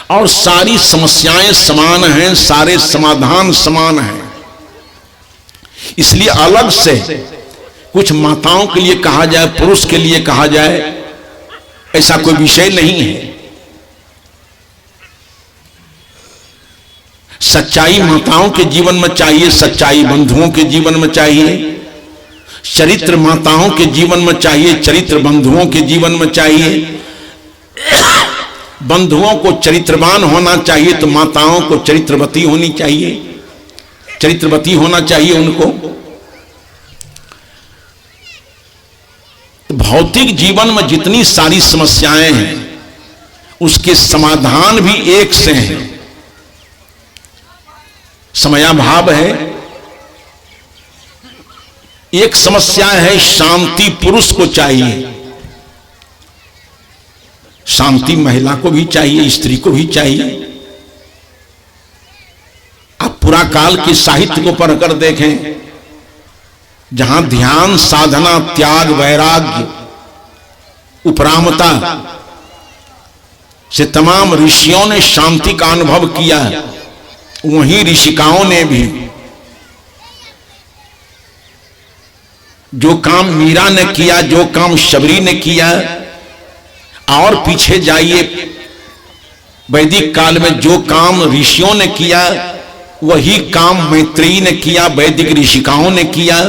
और सारी समस्याएं समान हैं, सारे समाधान समान हैं। इसलिए अलग से कुछ माताओं के लिए कहा जाए, पुरुष के लिए कहा जाए, ऐसा कोई विषय नहीं है। सच्चाई माताओं के जीवन में चाहिए, सच्चाई बंधुओं के जीवन में चाहिए, चरित्र माताओं के जीवन में चाहिए, चरित्र बंधुओं के जीवन में चाहिए। बंधुओं को चरित्रवान होना चाहिए तो माताओं को चरित्रवती होनी चाहिए, चरित्रवती होना चाहिए उनको। तो भौतिक जीवन में जितनी सारी समस्याएं हैं उसके समाधान भी एक से हैं। समयाभाव है। एक समस्या है शांति, पुरुष को चाहिए, शांति महिला को भी चाहिए, स्त्री को भी चाहिए। आप पूरा काल के साहित्य को पढ़कर देखें, जहां ध्यान, साधना, त्याग, वैराग्य, उपरामता से तमाम ऋषियों ने शांति का अनुभव किया, वहीं ऋषिकाओं ने भी जो काम मीरा ने किया, जो काम शबरी ने किया, और पीछे जाइए वैदिक काल में जो काम ऋषियों ने किया वही काम मैत्रेयी ने किया, वैदिक ऋषिकाओं ने किया।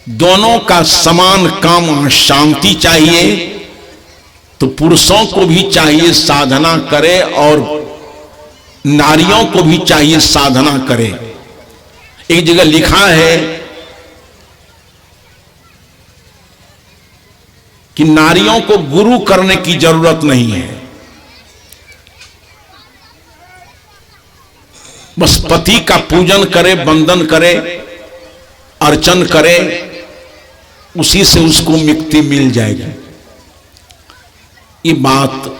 दोनों का समान काम शांति चाहिए। तो पुरुषों को भी चाहिए साधना करे और नारियों को भी चाहिए साधना करे। एक जगह लिखा है कि नारियों को गुरु करने की जरूरत नहीं है, बस पति का पूजन करे, वंदन करे, अर्चन करे, उसी से उसको मुक्ति मिल जाएगी। ये बात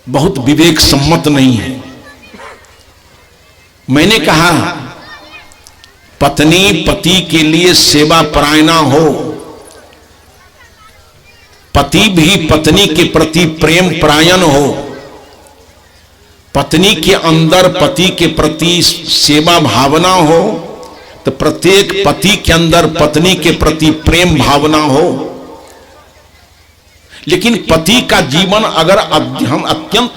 बहुत विवेक सम्मत नहीं है। मैंने कहा पत्नी पति के लिए सेवा परायणा हो, पति भी पत्नी के प्रति प्रेम परायण हो, पत्नी के अंदर पति के प्रति सेवा भावना हो, तो प्रत्येक पति के अंदर पत्नी के प्रति प्रेम भावना हो। लेकिन पति का जीवन अगर हम अत्यंत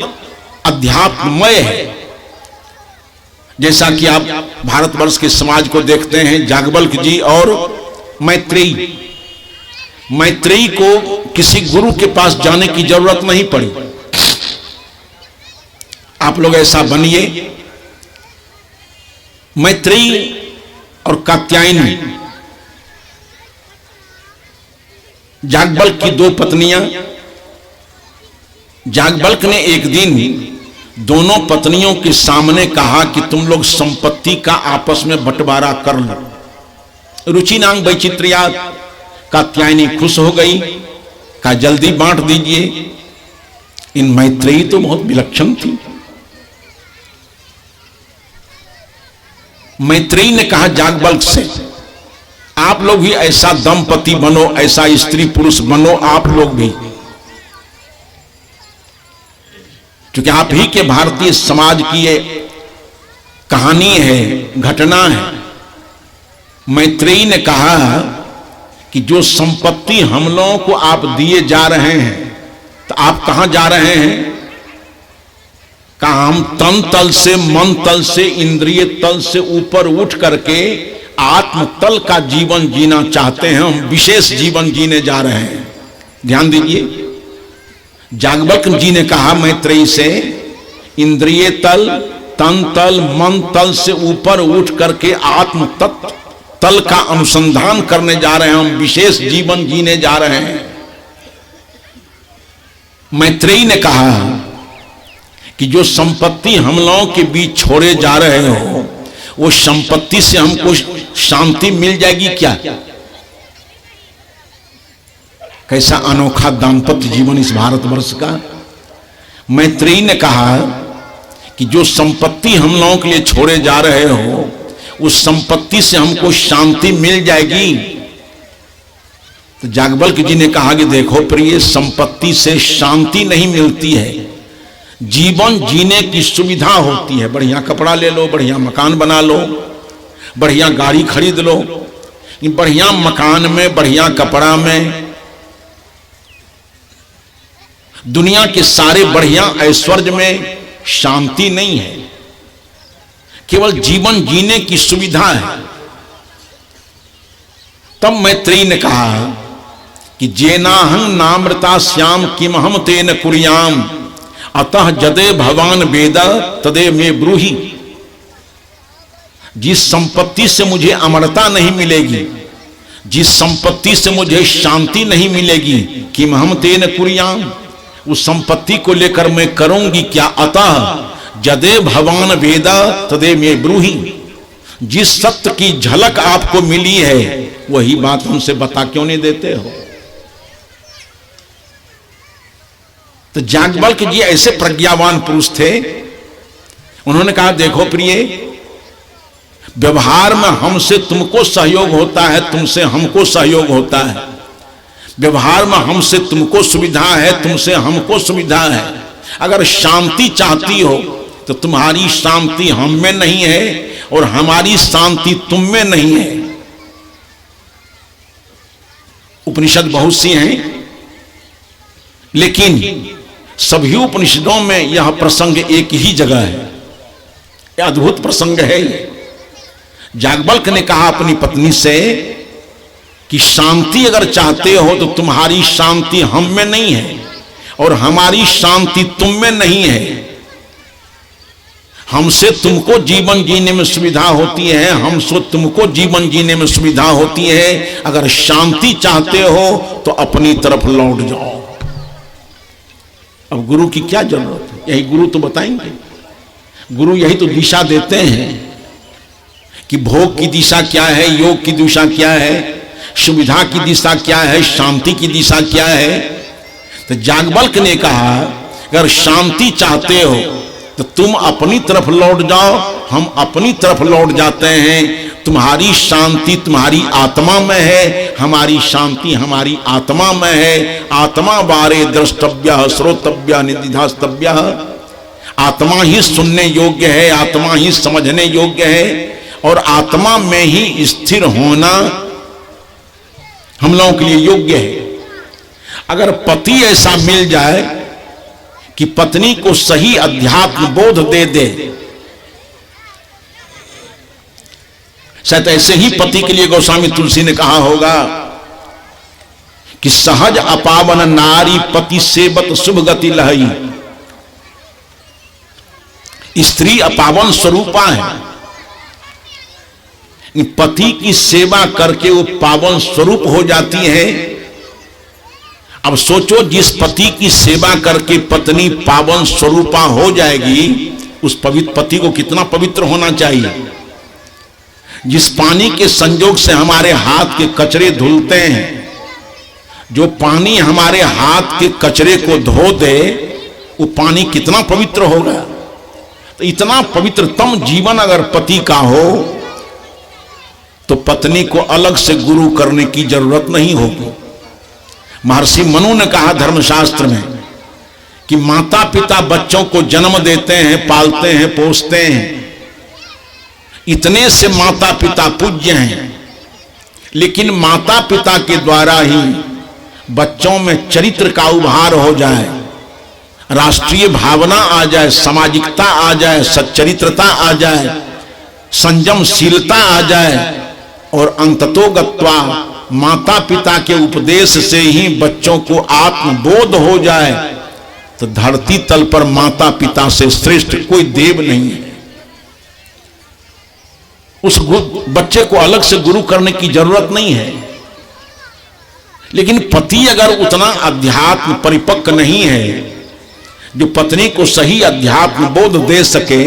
अध्यात्ममय है, जैसा कि आप भारतवर्ष के समाज को देखते हैं, याज्ञवल्क्य जी और मैत्रेयी, मैत्रेयी को किसी गुरु के पास जाने की जरूरत नहीं पड़ी। आप लोग ऐसा बनिए। मैत्रेयी और कात्यायनी, याज्ञवल्क्य की दो पत्नियां। याज्ञवल्क्य ने एक दिन दोनों पत्नियों के सामने कहा कि तुम लोग संपत्ति का आपस में बंटवारा कर लो। रुचिनांग वैचित्र्यात्। कात्यायनी खुश हो गई, कहा जल्दी बांट दीजिए। इन मैत्रेयी तो बहुत विलक्षण थी। मैत्रेयी ने कहा याज्ञवल्क्य से, आप लोग भी ऐसा दंपति बनो, ऐसा स्त्री पुरुष बनो, आप लोग भी, क्योंकि आप ही के भारतीय समाज की ये कहानी है, घटना है। मैत्रेयी ने कहा कि जो संपत्ति हम लोगों को आप दिए जा रहे हैं, तो आप कहां जा रहे हैं? कहा हम तन तल से, मन तल से, इंद्रिय तल से ऊपर उठ करके आत्म तल का जीवन जीना चाहते हैं। हम विशेष जीवन जीने जा रहे हैं। ध्यान दीजिए, याज्ञवल्क्य जी ने कहा मैत्रेयी से, इंद्रिय तल, तन तल, मन तल से ऊपर उठ करके आत्म तत्व तल का अनुसंधान करने जा रहे हैं, हम विशेष जीवन जीने जा रहे हैं। मैत्रेयी ने कहा कि जो संपत्ति हम लोगों के बीच छोड़े जा रहे हो, वो संपत्ति से हमको शांति मिल जाएगी क्या? कैसा अनोखा दाम्पत्य जीवन इस भारतवर्ष का। मैत्रेयी ने कहा कि जो संपत्ति हम लोगों के लिए छोड़े जा रहे हो, उस संपत्ति से हमको शांति मिल जाएगी। तो याज्ञवल्क्य जी ने कहा कि देखो प्रिय, संपत्ति से शांति नहीं मिलती है। जीवन जीने की सुविधा होती है। बढ़िया कपड़ा ले लो, बढ़िया मकान बना लो, बढ़िया गाड़ी खरीद लो। बढ़िया मकान में, बढ़िया कपड़ा में, दुनिया के सारे बढ़िया ऐश्वर्य में शांति नहीं है, केवल जीवन जीने की सुविधा है। तब मैत्रेयी ने कहा कि जेनाहं नामृता श्याम किम हम तेन कुर्याम अतः जदे भगवान वेद तदे में ब्रूहि। जिस संपत्ति से मुझे अमरता नहीं मिलेगी, जिस संपत्ति से मुझे शांति नहीं मिलेगी, किम हम तेन कुर्याम, उस संपत्ति को लेकर मैं करूंगी क्या। अतः जदे भगवान वेद तदे में ब्रूहि। जिस सत्य की झलक आपको मिली है वही बात हमसे बता क्यों नहीं देते हो। तो याज्ञवल्क्य जी ऐसे प्रज्ञावान पुरुष थे। उन्होंने कहा देखो प्रिय, व्यवहार में हमसे तुमको सहयोग होता है, तुमसे हमको सहयोग होता है। व्यवहार में हमसे तुमको सुविधा है, तुमसे हमको सुविधा है। अगर शांति चाहती हो तो तुम्हारी शांति हम में नहीं है और हमारी शांति तुम में नहीं है। उपनिषद बहुत सी हैं, लेकिन सभी उपनिषदों में यह प्रसंग एक ही जगह है। यह अद्भुत प्रसंग है। याज्ञवल्क्य ने कहा अपनी पत्नी से कि शांति अगर चाहते हो तो तुम्हारी शांति हम में नहीं है और हमारी शांति तुम में नहीं है। हमसे तुमको जीवन जीने में सुविधा होती है, हमसे तुमको जीवन जीने में सुविधा होती है। अगर शांति चाहते हो तो अपनी तरफ लौट जाओ। अब गुरु की क्या जरूरत है, यही गुरु तो बताएंगे। गुरु यही तो दिशा देते हैं कि भोग की दिशा क्या है, योग की दिशा क्या है, सुविधा की दिशा क्या है, शांति की दिशा क्या है। तो याज्ञवल्क्य ने कहा अगर शांति चाहते हो तो तुम अपनी तरफ लौट जाओ, हम अपनी तरफ लौट जाते हैं। तुम्हारी शांति तुम्हारी आत्मा में है, हमारी शांति हमारी आत्मा में है। आत्मा बारे द्रष्टव्य श्रोतव्य निधिध्यास्तव्य। आत्मा ही सुनने योग्य है, आत्मा ही समझने योग्य है और आत्मा में ही स्थिर होना हम लोगों के लिए योग्य है। अगर पति ऐसा मिल जाए कि पत्नी को सही अध्यात्म बोध दे दे, शायद ऐसे ही पति के लिए गोस्वामी तुलसी ने कहा होगा कि सहज अपावन नारी पति सेवत शुभ गति लहई। स्त्री अपावन स्वरूपा है, पति की सेवा करके वो पावन स्वरूप हो जाती है। अब सोचो, जिस पति की सेवा करके पत्नी पावन स्वरूपा हो जाएगी, उस पवित्र पति को कितना पवित्र होना चाहिए। जिस पानी के संयोग से हमारे हाथ के कचरे धुलते हैं, जो पानी हमारे हाथ के कचरे को धो दे, वो पानी कितना पवित्र होगा। तो इतना पवित्रतम जीवन अगर पति का हो तो पत्नी को अलग से गुरु करने की जरूरत नहीं होगी। महर्षि मनु ने कहा धर्मशास्त्र में कि माता पिता बच्चों को जन्म देते हैं, पालते हैं, पोसते हैं, इतने से माता पिता पूज्य हैं। लेकिन माता पिता के द्वारा ही बच्चों में चरित्र का उभार हो जाए, राष्ट्रीय भावना आ जाए, सामाजिकता आ जाए, सच्चरित्रता आ जाए, संयमशीलता आ जाए और अंततोगत्वा माता पिता के उपदेश से ही बच्चों को आत्मबोध हो जाए, तो धरती तल पर माता पिता से श्रेष्ठ कोई देव नहीं है। उस बच्चे को अलग से गुरु करने की जरूरत नहीं है। लेकिन पति अगर उतना अध्यात्म परिपक्व नहीं है जो पत्नी को सही अध्यात्म बोध दे सके,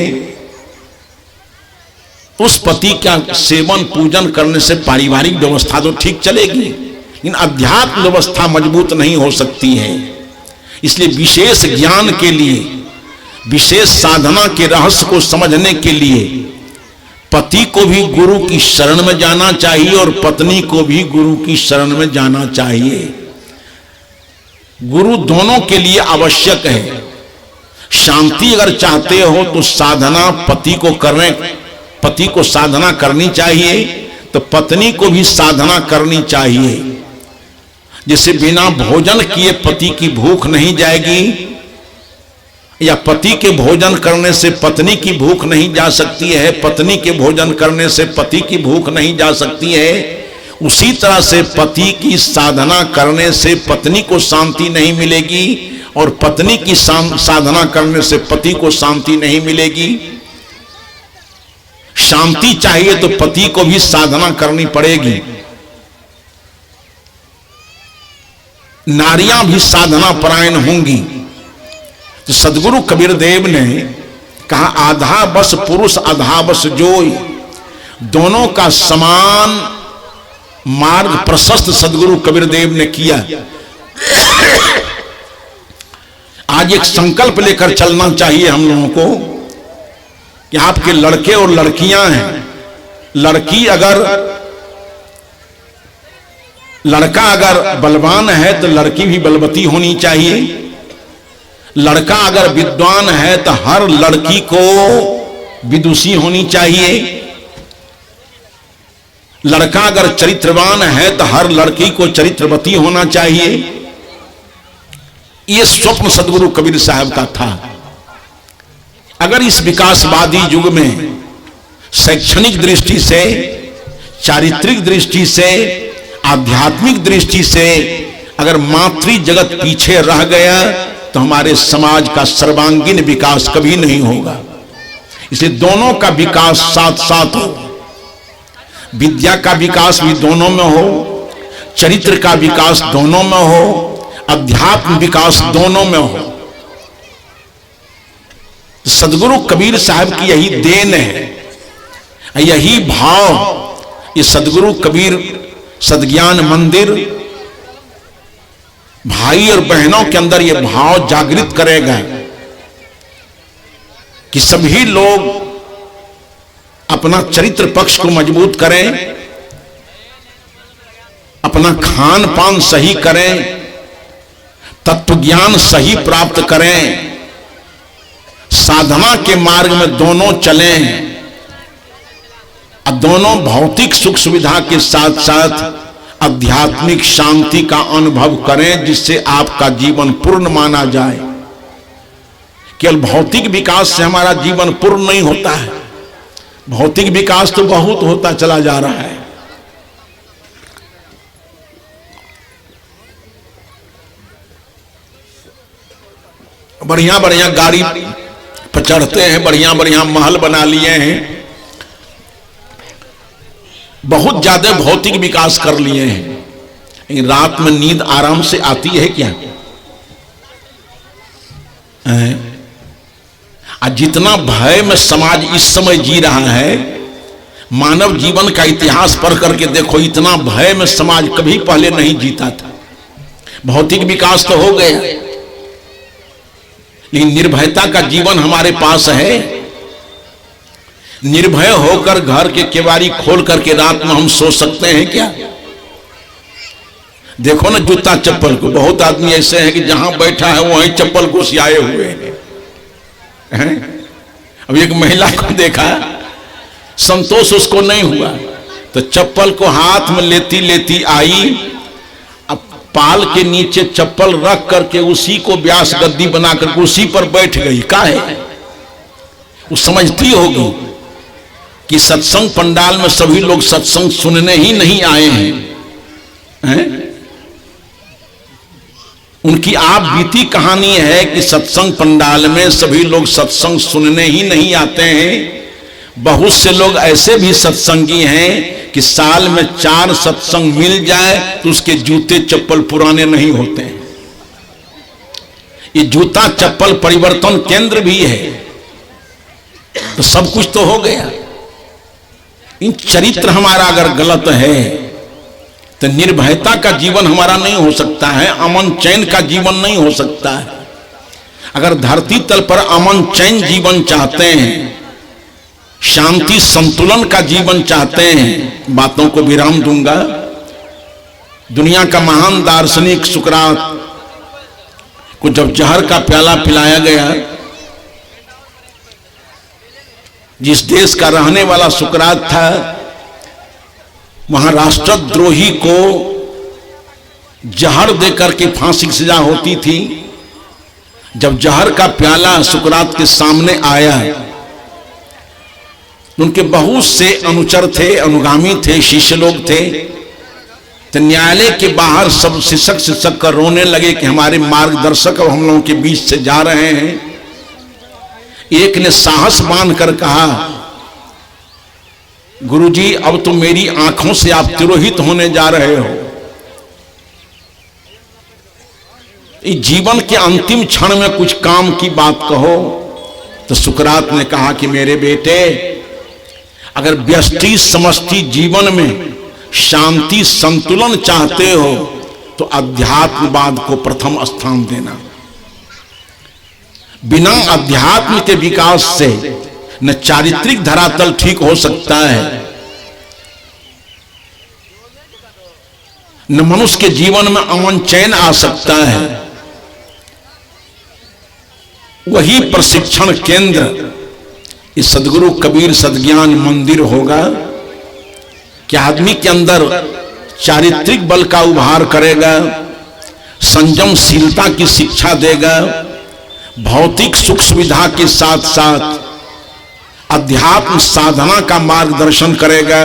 उस पति का सेवन पूजन करने से पारिवारिक व्यवस्था तो ठीक चलेगी, लेकिन अध्यात्म व्यवस्था मजबूत नहीं हो सकती है। इसलिए विशेष ज्ञान के लिए, विशेष साधना के रहस्य को समझने के लिए पति को भी गुरु की शरण में जाना चाहिए और पत्नी को भी गुरु की शरण में जाना चाहिए। गुरु दोनों के लिए आवश्यक है। शांति अगर चाहते हो तो साधना पति को साधना करनी चाहिए, तो पत्नी को भी साधना करनी चाहिए। जैसे बिना भोजन किए पति की भूख नहीं जाएगी, या पति के भोजन करने से पत्नी की भूख नहीं जा सकती है, पत्नी के भोजन करने से पति की भूख नहीं जा सकती है, उसी तरह से पति की साधना करने से पत्नी को शांति नहीं मिलेगी, और पत्नी की साधना करने से पति को शांति नहीं मिलेगी। शांति चाहिए तो पति को भी साधना करनी पड़ेगी। नारियां भी साधना परायण होंगी। तो सदगुरु कबीर देव ने कहा, आधा बस पुरुष आधा बस जोई, दोनों का समान मार्ग प्रशस्त सदगुरु कबीर देव ने किया। आज एक संकल्प लेकर चलना चाहिए हम लोगों को कि आपके लड़के और लड़कियां हैं, लड़का अगर बलवान है तो लड़की भी बलवती होनी चाहिए। लड़का अगर विद्वान है तो हर लड़की को विदुषी होनी चाहिए। लड़का अगर चरित्रवान है तो हर लड़की को चरित्रवती होना चाहिए। यह स्वप्न सदगुरु कबीर साहब का था। अगर इस विकासवादी युग में शैक्षणिक दृष्टि से, चारित्रिक दृष्टि से, आध्यात्मिक दृष्टि से अगर मातृ जगत पीछे रह गया तो हमारे समाज का सर्वांगीण विकास कभी नहीं होगा। इसलिए दोनों का विकास साथ साथ हो। विद्या का विकास भी दोनों में हो, चरित्र का विकास दोनों में हो, अध्यात्म विकास दोनों में हो। सदगुरु कबीर साहब की यही देन है, यही भाव। ये सदगुरु कबीर सदज्ञान मंदिर भाई और बहनों के अंदर यह भाव जागृत करेगा कि सभी लोग अपना चरित्र पक्ष को मजबूत करें, अपना खान पान सही करें, तत्व ज्ञान सही प्राप्त करें, साधना के मार्ग में दोनों चलें, और दोनों भौतिक सुख सुविधा के साथ साथ आध्यात्मिक शांति का अनुभव करें, जिससे आपका जीवन पूर्ण माना जाए। केवल भौतिक विकास से हमारा जीवन पूर्ण नहीं होता है। भौतिक विकास तो बहुत होता चला जा रहा है। बढ़िया बढ़िया गाड़ी पर चढ़ते हैं, बढ़िया बढ़िया महल बना लिए हैं, बहुत ज्यादा भौतिक विकास कर लिए हैं। लेकिन रात में नींद आराम से आती है क्या? जितना भय में समाज इस समय जी रहा है, मानव जीवन का इतिहास पढ़ करके देखो, इतना भय में समाज कभी पहले नहीं जीता था। भौतिक विकास तो हो गया, लेकिन निर्भयता का जीवन हमारे पास है। निर्भय होकर घर के केवाड़ी खोल करके रात में हम सो सकते हैं क्या? देखो ना जूता चप्पल को, बहुत आदमी ऐसे हैं कि जहां बैठा है वहीं चप्पल को सियाए हुए हैं। अब एक महिला को देखा, संतोष उसको नहीं हुआ तो चप्पल को हाथ में लेती लेती आई, अब पाल के नीचे चप्पल रख करके उसी को व्यास गद्दी बना करके उसी पर बैठ गई। काहे? वो समझती होगी कि सत्संग पंडाल में सभी लोग सत्संग सुनने ही नहीं आए हैं। उनकी आप बीती कहानी है कि सत्संग पंडाल में सभी लोग सत्संग सुनने ही नहीं आते हैं। बहुत से लोग ऐसे भी सत्संगी हैं कि साल में 4 सत्संग मिल जाए तो उसके जूते चप्पल पुराने नहीं होते हैं। ये जूता चप्पल परिवर्तन केंद्र भी है, तो सब कुछ तो हो गया। इन चरित्र हमारा अगर गलत है तो निर्भयता का जीवन हमारा नहीं हो सकता है, अमन चैन का जीवन नहीं हो सकता है। अगर धरती तल पर अमन चैन जीवन चाहते हैं, शांति संतुलन का जीवन चाहते हैं, बातों को विराम दूंगा। दुनिया का महान दार्शनिक सुकरात को जब जहर का प्याला पिलाया गया जिस देश का रहने वाला सुकरात था, वहां राष्ट्रद्रोही को जहर देकर के फांसी की सजा होती थी। जब जहर का प्याला सुकरात के सामने आया, उनके बहुत से अनुचर थे, अनुगामी थे, शिष्य लोग थे, तो न्यायालय के बाहर सब सिसक कर रोने लगे कि हमारे मार्गदर्शक अब हम लोगों के बीच से जा रहे हैं। एक ने साहस बांध कर कहा, गुरुजी अब तो मेरी आंखों से आप तिरोहित होने जा रहे हो। इस जीवन के अंतिम क्षण में कुछ काम की बात कहो। तो सुकरात ने कहा कि मेरे बेटे, अगर व्यष्टि समष्टि जीवन में शांति संतुलन चाहते हो तो अध्यात्मवाद को प्रथम स्थान देना। बिना अध्यात्म के विकास से न चारित्रिक धरातल ठीक हो सकता है, न मनुष्य के जीवन में अमन चैन आ सकता है। वही प्रशिक्षण केंद्र इस सदगुरु कबीर सद्ज्ञान मंदिर होगा कि आदमी के अंदर चारित्रिक बल का उभार करेगा, संयमशीलता की शिक्षा देगा, भौतिक सुख सुविधा के साथ साथ अध्यात्म साधना का मार्गदर्शन करेगा।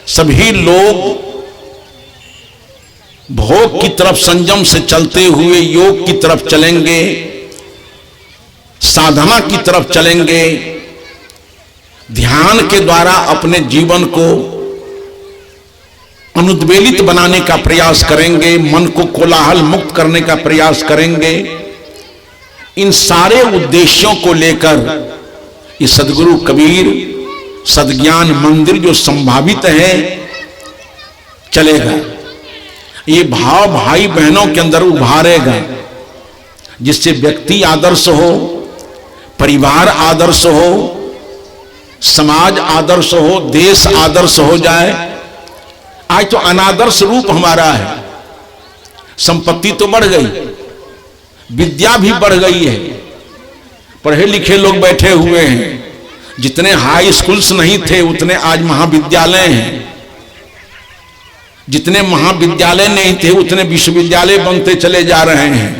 सभी लोग भोग की तरफ संयम से चलते हुए योग की तरफ चलेंगे, साधना की तरफ चलेंगे, ध्यान के द्वारा अपने जीवन को अनुद्वेलित बनाने का प्रयास करेंगे, मन को कोलाहल मुक्त करने का प्रयास करेंगे। इन सारे उद्देश्यों को लेकर ये सदगुरु कबीर सद्ज्ञान मंदिर जो संभावित है चलेगा। ये भाव भाई बहनों के अंदर उभारेगा, जिससे व्यक्ति आदर्श हो, परिवार आदर्श हो, समाज आदर्श हो, देश आदर्श हो जाए। आज तो अनादर्श रूप हमारा है। संपत्ति तो बढ़ गई, विद्या भी बढ़ गई है, पढ़े लिखे लोग बैठे हुए हैं। जितने हाई स्कूल्स नहीं थे उतने आज महाविद्यालय हैं, जितने महाविद्यालय नहीं थे उतने विश्वविद्यालय बनते चले जा रहे हैं।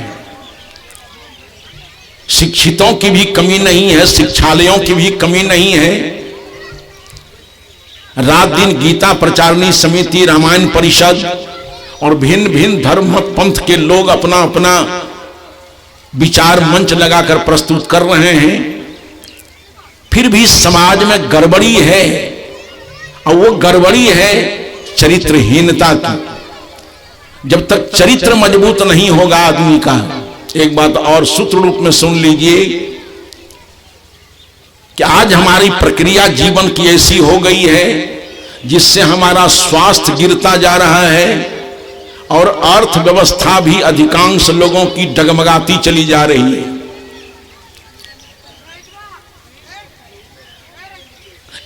शिक्षितों की भी कमी नहीं है, शिक्षालयों की भी कमी नहीं है। रात दिन गीता प्रचारणी समिति, रामायण परिषद और भिन्न भिन्न धर्म पंथ के लोग अपना अपना विचार मंच लगाकर प्रस्तुत कर रहे हैं। फिर भी समाज में गड़बड़ी है, और वो गड़बड़ी है चरित्रहीनता की। जब तक चरित्र मजबूत नहीं होगा आदमी का, एक बात और सूत्र रूप में सुन लीजिए कि आज हमारी प्रक्रिया जीवन की ऐसी हो गई है जिससे हमारा स्वास्थ्य गिरता जा रहा है और अर्थव्यवस्था भी अधिकांश लोगों की डगमगाती चली जा रही है।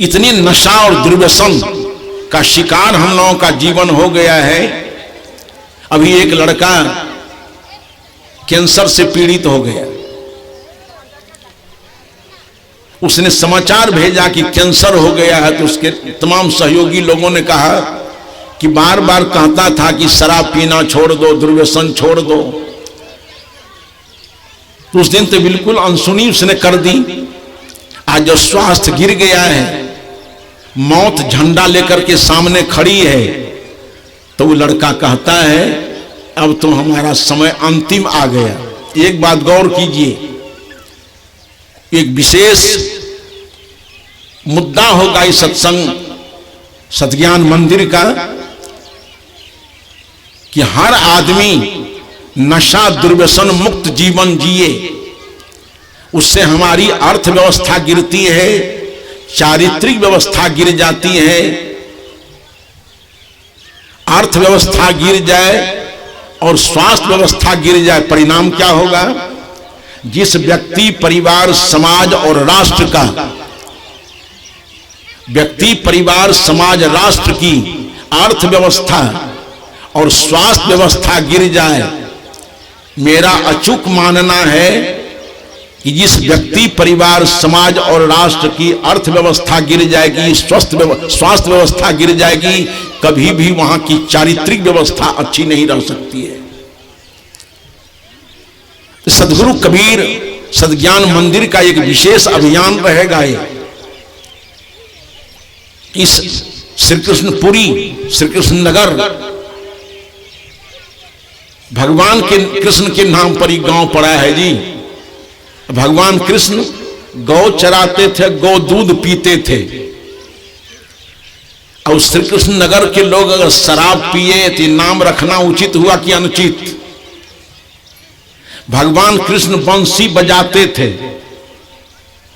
इतनी नशा और दुर्व्यसन का शिकार हम लोगों का जीवन हो गया है। अभी एक लड़का कैंसर से पीड़ित हो गया, उसने समाचार भेजा कि कैंसर हो गया है, तो उसके तमाम सहयोगी लोगों ने कहा कि बार बार कहता था कि शराब पीना छोड़ दो, दुर्व्यसन छोड़ दो। तो उस दिन तो बिल्कुल अनसुनी उसने कर दी। आज जो स्वास्थ्य गिर गया है, मौत झंडा लेकर के सामने खड़ी है, तो वो लड़का कहता है अब तो हमारा समय अंतिम आ गया। एक बात गौर कीजिए, एक विशेष मुद्दा होगा इस सत्संग सद्ज्ञान मंदिर का कि हर आदमी नशा दुर्व्यसन मुक्त जीवन जिए। उससे हमारी अर्थव्यवस्था गिरती है, चारित्रिक व्यवस्था गिर जाती है। अर्थव्यवस्था गिर जाए और स्वास्थ्य व्यवस्था गिर जाए, परिणाम क्या होगा? जिस व्यक्ति, परिवार, समाज और राष्ट्र का, व्यक्ति, परिवार, समाज, राष्ट्र की अर्थव्यवस्था और स्वास्थ्य व्यवस्था गिर जाए, मेरा अचूक मानना है कि जिस व्यक्ति, परिवार, समाज और राष्ट्र की अर्थव्यवस्था गिर जाएगी, स्वास्थ्य व्यवस्था गिर जाएगी, कभी भी वहां की चारित्रिक व्यवस्था अच्छी नहीं रह सकती है। सदगुरु कबीर सद्ज्ञान मंदिर का एक विशेष अभियान रहेगा। इस श्री कृष्णपुरी, श्री कृष्ण नगर, भगवान के कृष्ण के नाम पर ही गांव पड़ा है जी। भगवान कृष्ण गौ चराते थे, गौ दूध पीते थे, और श्री कृष्ण नगर के लोग अगर शराब पिए तो नाम रखना उचित हुआ कि अनुचित? भगवान कृष्ण बंसी बजाते थे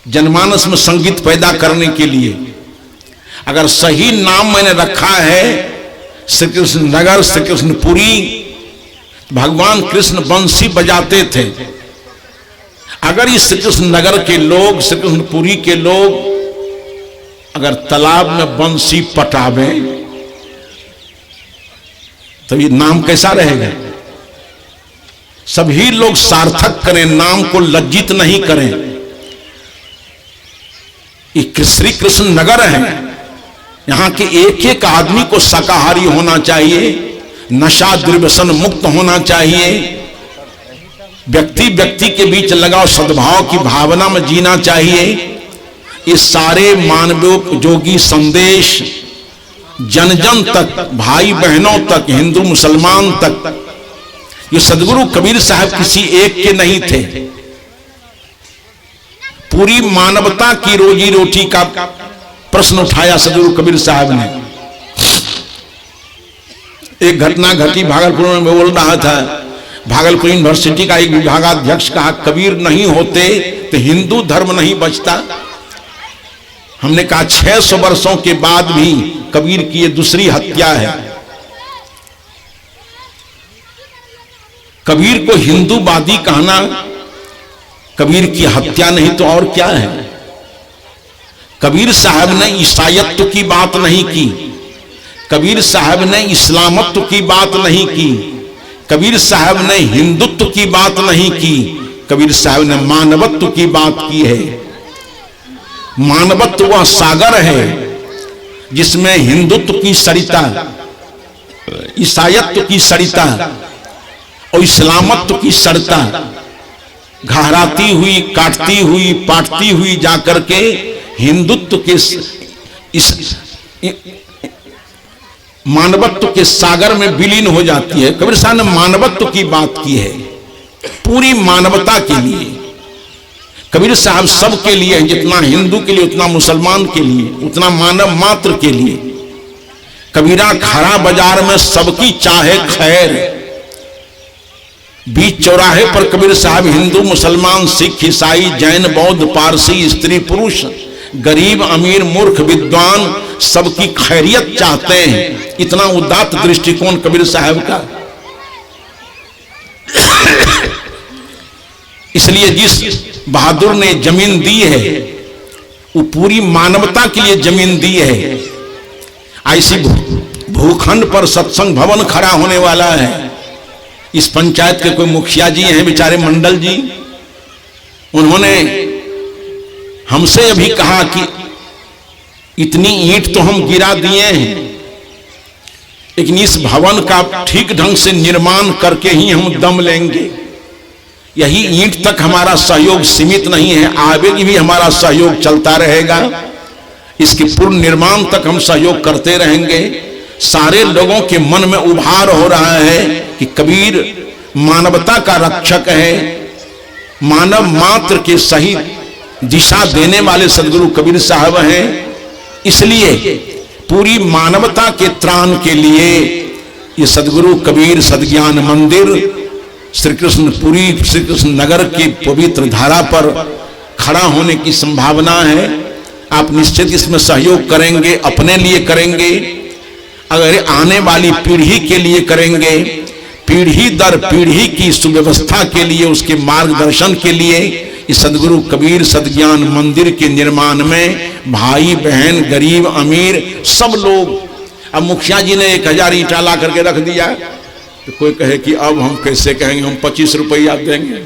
जनमानस में संगीत पैदा करने के लिए। अगर सही नाम मैंने रखा है श्री कृष्ण नगर, श्री कृष्णपुरी, भगवान कृष्ण बंसी बजाते थे। अगर इस श्री कृष्ण नगर के लोग, श्री कृष्णपुरी के लोग अगर तालाब में बंसी पटावे तो ये नाम कैसा रहेगा? सभी लोग सार्थक करें, नाम को लज्जित नहीं करें। ये श्री कृष्ण नगर है, यहां के एक एक आदमी को शाकाहारी होना चाहिए, नशा दुर्व्यसन मुक्त होना चाहिए, व्यक्ति व्यक्ति के बीच लगाव सद्भाव की भावना में जीना चाहिए। ये सारे मानवोपयोगी संदेश जन जन तक, भाई बहनों तक, हिंदू मुसलमान तक, ये सदगुरु कबीर साहब किसी एक के नहीं थे। पूरी मानवता की रोजी रोटी का प्रश्न उठाया सदगुरु कबीर साहब ने। एक घटना घटी, भागलपुर में बोल रहा था, भागलपुर यूनिवर्सिटी का एक विभागाध्यक्ष कहा कबीर नहीं होते तो हिंदू धर्म नहीं बचता। हमने कहा 600 वर्षों के बाद भी कबीर की ये दूसरी हत्या है। कबीर को हिंदूवादी कहना कबीर की हत्या नहीं तो और क्या है? कबीर साहब ने ईसाईयत्व की बात नहीं की, कबीर साहब ने इस्लामत्व की बात नहीं की, कबीर साहब ने हिंदुत्व की बात नहीं की, कबीर साहब ने मानवत्व की बात की है। मानवत्व वह सागर है जिसमें हिंदुत्व की सरिता, ईसाईयत्व की सरिता और इस्लामत्व की सरिता घहराती हुई, काटती हुई, पाटती हुई जाकर के हिंदुत्व के मानवत्व के सागर में विलीन हो जाती है। कबीर साहब ने मानवत्व की बात की है, पूरी मानवता के लिए। कबीर साहब सबके लिए, जितना हिंदू के लिए उतना मुसलमान के लिए, उतना मानव मात्र के लिए। कबीरा खरा बाजार में सबकी चाहे खैर, बीच चौराहे पर कबीर साहब हिंदू मुसलमान सिख ईसाई जैन बौद्ध पारसी स्त्री पुरुष गरीब अमीर मूर्ख विद्वान सबकी खैरियत चाहते हैं। इतना उदात्त दृष्टिकोण कबीर साहब का। इसलिए जिस बहादुर ने जमीन दी है वो पूरी मानवता के लिए जमीन दी है। ऐसी भूखंड पर सत्संग भवन खड़ा होने वाला है। इस पंचायत के कोई मुखिया जी हैं बेचारे मंडल जी, उन्होंने हमसे अभी कहा कि इतनी ईंट तो हम गिरा दिए हैं, लेकिन इस भवन का ठीक ढंग से निर्माण करके ही हम दम लेंगे। यही ईंट तक हमारा सहयोग सीमित नहीं है, आगे भी हमारा सहयोग चलता रहेगा। इसके पूर्ण निर्माण तक हम सहयोग करते रहेंगे। सारे लोगों के मन में उभार हो रहा है कि कबीर मानवता का रक्षक है, मानव मात्र के सही दिशा देने वाले सदगुरु कबीर साहब हैं। इसलिए पूरी मानवता के त्राण के लिए ये सदगुरु कबीर सद्ज्ञान मंदिर श्री कृष्णपुरी, श्री कृष्ण नगर की पवित्र धारा पर खड़ा होने की संभावना है। आप निश्चित इसमें सहयोग करेंगे, अपने लिए करेंगे, अगर आने वाली पीढ़ी के लिए करेंगे, पीढ़ी दर पीढ़ी की सुव्यवस्था के लिए, उसके मार्गदर्शन के लिए इस सदगुरु कबीर सद्ज्ञान मंदिर के निर्माण में भाई बहन गरीब अमीर सब लोग। अब मुखिया जी ने 1000 ईंटा ला करके रख दिया तो कोई कहे कि अब हम कैसे कहेंगे, हम 25 रुपया देंगे।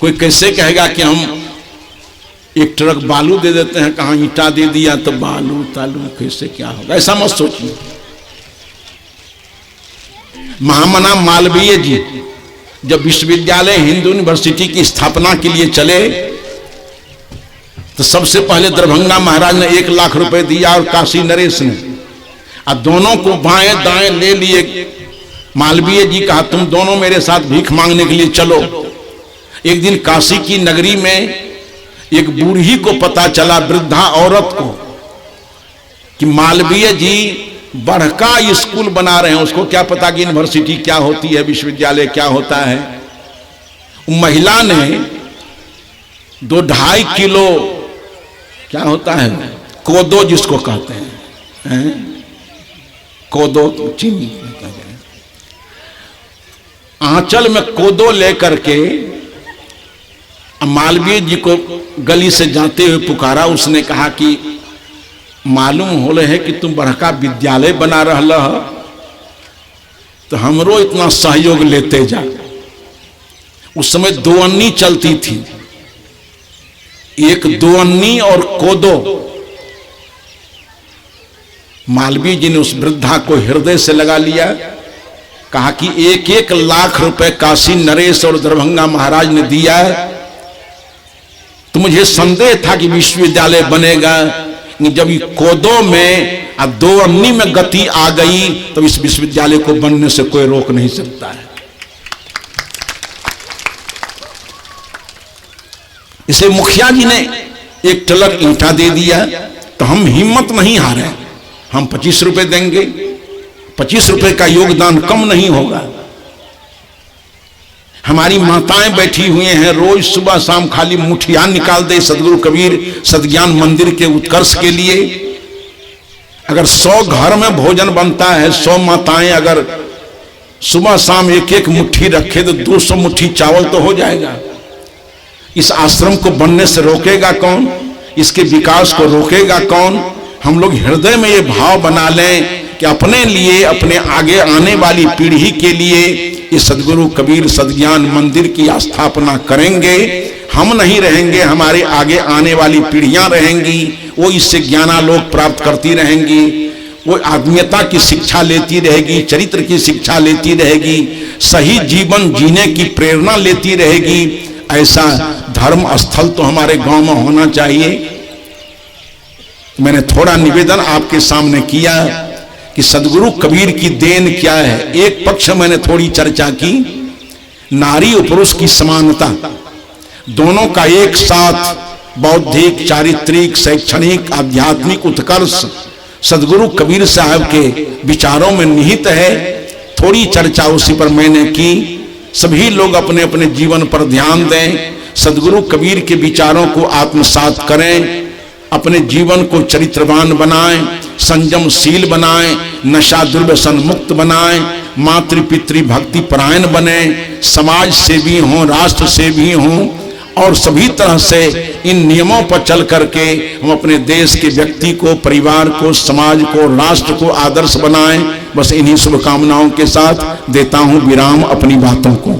कोई कैसे कहेगा कि हम एक ट्रक बालू दे देते हैं, कहां ईंटा दे दिया तो बालू तालू कैसे क्या होगा, ऐसा मत सोचिए। महामना मालवीय जी जब विश्वविद्यालय हिंदू यूनिवर्सिटी की स्थापना के लिए चले तो सबसे पहले दरभंगा महाराज ने 1 लाख रुपए दिया और काशी नरेश ने, और दोनों को बाएं दाएं ले लिए। मालवीय जी कहा तुम दोनों मेरे साथ भीख मांगने के लिए चलो। एक दिन काशी की नगरी में एक बूढ़ी को पता चला, वृद्धा औरत को, कि मालवीय जी बड़का स्कूल बना रहे हैं। उसको क्या पता कि यूनिवर्सिटी क्या होती है, विश्वविद्यालय क्या होता है। महिला ने 2-2.5 किलो क्या होता है कोदो जिसको कहते हैं, कोदो चीनी, आंचल में कोदो लेकर के मालवीय जी को गली से जाते हुए पुकारा। उसने कहा कि मालूम हो रहे है कि तुम बड़का विद्यालय बना रहा है, तो हमरो इतना सहयोग लेते जा। उस समय 2 अन्नी चलती थी, एक 2 अन्नी और कोदो। मालवीय जी ने उस वृद्धा को हृदय से लगा लिया, कहा कि 1-1 लाख रुपए काशी नरेश और दरभंगा महाराज ने दिया है, तो मुझे संदेह था कि विश्वविद्यालय बनेगा। जब ये कोदो में और 2 अन्नी में गति आ गई तो इस विश्वविद्यालय को बनने से कोई रोक नहीं सकता है। इसलिए मुखिया जी ने 1 ट्रक ईंटा दे दिया, तो हम हिम्मत नहीं हारे, हम 25 रुपए देंगे। 25 रुपए का योगदान कम नहीं होगा। हमारी माताएं बैठी हुई हैं, रोज सुबह शाम खाली मुठिया निकाल दे सदगुरु कबीर सदज्ञान मंदिर के उत्कर्ष के लिए। अगर 100 घर में भोजन बनता है, 100 माताएं अगर सुबह शाम 1-1 मुट्ठी रखे तो 200 मुट्ठी चावल तो हो जाएगा। इस आश्रम को बनने से रोकेगा कौन, इसके विकास को रोकेगा कौन। हम लोग हृदय में ये भाव बना लें कि अपने लिए, अपने आगे आने वाली पीढ़ी के लिए इस सदगुरु कबीर सदज्ञान मंदिर की स्थापना करेंगे। हम नहीं रहेंगे, हमारे आगे आने वाली पीढ़ियां रहेंगी, वो इससे ज्ञानालोक प्राप्त करती रहेंगी, वो आत्मीयता की शिक्षा लेती रहेगी, चरित्र की शिक्षा लेती रहेगी, सही जीवन जीने की प्रेरणा लेती रहेगी। ऐसा धर्म स्थल तो हमारे गांव में होना चाहिए। मैंने थोड़ा निवेदन आपके सामने किया कि सदगुरु कबीर की देन क्या है। एक पक्ष मैंने थोड़ी चर्चा की, नारी और पुरुष की समानता, दोनों का एक साथ बौद्धिक, चारित्रिक, शैक्षणिक, आध्यात्मिक उत्कर्ष सदगुरु कबीर साहब के विचारों में निहित है। थोड़ी चर्चा उसी पर मैंने की। सभी लोग अपने अपने जीवन पर ध्यान दें, सदगुरु कबीर के विचारों को आत्मसात करें, अपने जीवन को चरित्रवान बनाएं, संयमशील बनाएं, नशा दुर्व्यसन मुक्त बनाएं, मातृ पितृ भक्ति परायण बने, समाज सेवी हों, राष्ट्र सेवी हों, और सभी तरह से इन नियमों पर चल करके हम अपने देश के व्यक्ति को, परिवार को, समाज को, राष्ट्र को आदर्श बनाएं। बस इन्हीं शुभकामनाओं के साथ देता हूं विराम अपनी बातों को।